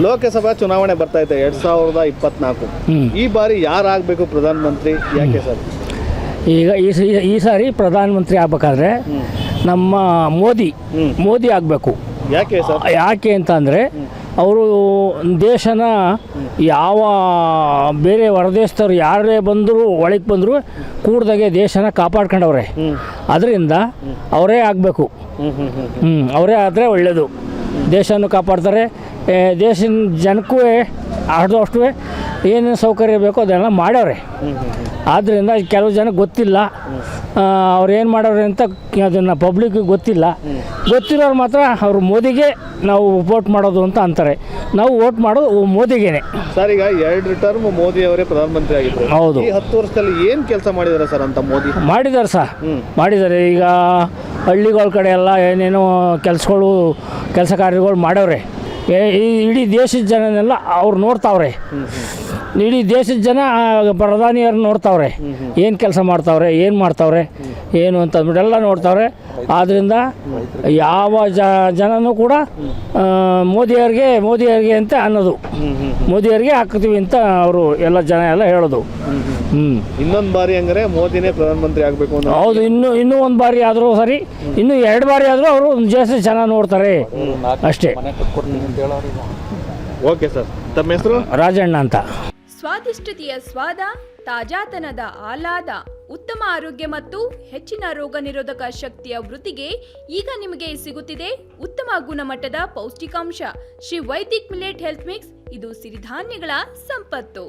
ಲೋಕಸಭಾ ಚುನಾವಣೆ ಬರ್ತಾ ಇದೆ 2024. ಈ ಬಾರಿ ಯಾರಾಗಬೇಕು ಪ್ರಧಾನಮಂತ್ರಿ, ಯಾಕೆ ಸರ್? ಈಗ ಈ ಸಾರಿ ಪ್ರಧಾನಮಂತ್ರಿ ಆಗಬೇಕಾದ್ರೆ ನಮ್ಮ ಮೋದಿ ಆಗಬೇಕು. ಯಾಕೆ ಸರ್? ಯಾಕೆ ಅಂತ ಅಂದರೆ ಅವರು ದೇಶನ ಯಾವ ಬೇರೆ ಹೊರದೇಶದವ್ರು ಯಾರೇ ಬಂದರೂ ಒಳಗೆ ಬಂದರೂ ಕೂಡ್ದಾಗೆ ದೇಶನ ಕಾಪಾಡ್ಕೊಂಡವ್ರೆ. ಅದರಿಂದ ಅವರೇ ಆಗಬೇಕು. ಅವರೇ ಆದರೆ ಒಳ್ಳೆಯದು. ದೇಶವನ್ನು ಕಾಪಾಡ್ತಾರೆ. ದೇಶದ ಜನಕ್ಕೂ ಅಷ್ಟು ಏನೇನು ಸೌಕರ್ಯ ಬೇಕೋ ಅದೆಲ್ಲ ಮಾಡವ್ರೆ. ಆದ್ದರಿಂದ ಕೆಲವು ಜನಕ್ಕೆ ಗೊತ್ತಿಲ್ಲ ಅವ್ರು ಏನು ಮಾಡವ್ರೆ ಅಂತ. ಅದನ್ನು ಪಬ್ಲಿಕ್ಕಿಗೆ ಗೊತ್ತಿಲ್ಲ. ಗೊತ್ತಿರೋರು ಮಾತ್ರ ಅವರು ಮೋದಿಗೆ ನಾವು ವೋಟ್ ಮಾಡೋದು ಅಂತ ಅಂತಾರೆ. ನಾವು ವೋಟ್ ಮಾಡೋದು ಮೋದಿಗೇನೆ ಸರ್. ಈಗ 2 ಟರ್ಮ್ ಮೋದಿ ಅವರೇ ಪ್ರಧಾನಮಂತ್ರಿ ಆಗಿದ್ರು. ಹೌದು. ಈ 10 ವರ್ಷದಲ್ಲಿ ಏನು ಕೆಲಸ ಮಾಡಿದ್ದಾರೆ ಸರ್ ಅಂತ ಮೋದಿ? ಮಾಡಿದ್ದಾರೆ ಸರ್, ಮಾಡಿದ್ದಾರೆ. ಈಗ ಹಳ್ಳಿಗಳ ಕಡೆ ಎಲ್ಲ ಏನೇನೋ ಕೆಲಸ ಕಾರ್ಯಗಳು ಮಾಡವ್ರೆ. ಇಡೀ ದೇಶದ ಜನನೆಲ್ಲ ಅವ್ರು ನೋಡ್ತಾವ್ರೆ. ಇಡೀ ದೇಶದ ಜನ ಪ್ರಧಾನಿಯವ್ರು ನೋಡ್ತಾವ್ರೆ. ಏನು ಕೆಲಸ ಮಾಡ್ತಾವ್ರೆ, ಏನು ಮಾಡ್ತಾವ್ರೆ, ಏನು ಅಂತ ಅಂದ್ಬಿಟ್ಟೆಲ್ಲ ನೋಡ್ತಾವ್ರೆ. ಆದ್ದರಿಂದ ಯಾವ ಜನನೂ ಕೂಡ ಮೋದಿಯವ್ರಿಗೆ ಅಂತ ಅನ್ನೋದು, ಮೋದಿಯವ್ರಿಗೆ ಹಾಕ್ತೀವಿ ಅಂತ ಅವರು ಎಲ್ಲ ಜನ ಎಲ್ಲ ಹೇಳೋದು. ಇನ್ನೊಂದು ಬಾರಿ ಹಂಗಾರೆ ಮೋದಿನೇ ಪ್ರಧಾನಮಂತ್ರಿ ಆಗಬೇಕು ಅಂತ? ಹೌದು. ಇನ್ನೂ ಒಂದು ಬಾರಿ ಆದರೂ ಸರಿ, ಇನ್ನೂ 2 ಬಾರಿ ಆದರೂ ಅವರು ದೇಶದ ಜನ ನೋಡ್ತಾರೆ ಅಷ್ಟೇ. ಓಕೆ ಸರ್, ತಮ್ಮ ಹೆಸರು? ರಾಜಣ್ಣ ಅಂತ. ಸ್ವಾದಿಷ್ಟತೆಯ ಸ್ವಾದ, ತಾಜಾತನದ ಆಹ್ಲಾದ, ಉತ್ತಮ ಆರೋಗ್ಯ ಮತ್ತು ಹೆಚ್ಚಿನ ರೋಗ ನಿರೋಧಕ ಶಕ್ತಿಯ ವೃದ್ಧಿಗೆ ಈಗ ನಿಮಗೆ ಸಿಗುತ್ತಿದೆ ಉತ್ತಮ ಗುಣಮಟ್ಟದ ಪೌಷ್ಟಿಕಾಂಶ. Shri Vaidik millet health mix. ಇದು ಸಿರಿಧಾನ್ಯಗಳ ಸಂಪತ್ತು.